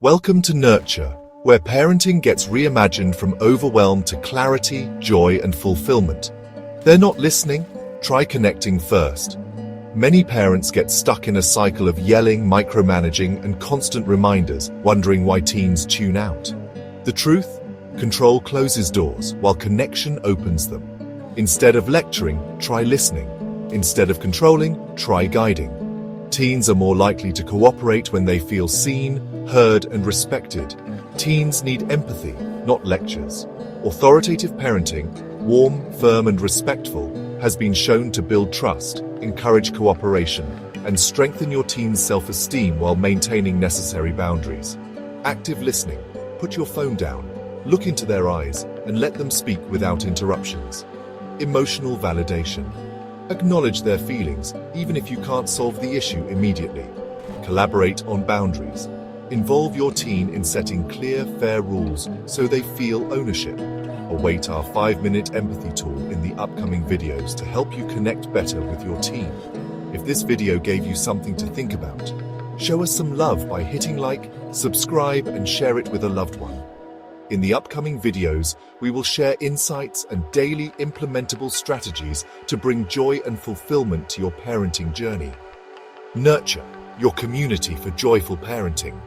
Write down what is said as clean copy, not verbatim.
Welcome to Nurture, where parenting gets reimagined from overwhelm to clarity, joy, and fulfillment. They're not listening? Try connecting first. Many parents get stuck in a cycle of yelling, micromanaging, and constant reminders, wondering why teens tune out. The truth? Control closes doors, while connection opens them. Instead of lecturing, try listening. Instead of controlling, try guiding. Teens are more likely to cooperate when they feel seen, heard, and respected. Teens need empathy, not lectures. Authoritative parenting, warm, firm, and respectful, has been shown to build trust, encourage cooperation, and strengthen your teen's self-esteem while maintaining necessary boundaries. Active listening. Put your phone down, look into their eyes, and let them speak without interruptions. Emotional validation. Acknowledge their feelings, even if you can't solve the issue immediately. Collaborate on boundaries. Involve your teen in setting clear, fair rules so they feel ownership. Await our 5-minute empathy tool in the upcoming videos to help you connect better with your teen. If this video gave you something to think about, show us some love by hitting like, subscribe, and share it with a loved one. In the upcoming videos, we will share insights and daily implementable strategies to bring joy and fulfillment to your parenting journey. Nurture, your community for joyful parenting.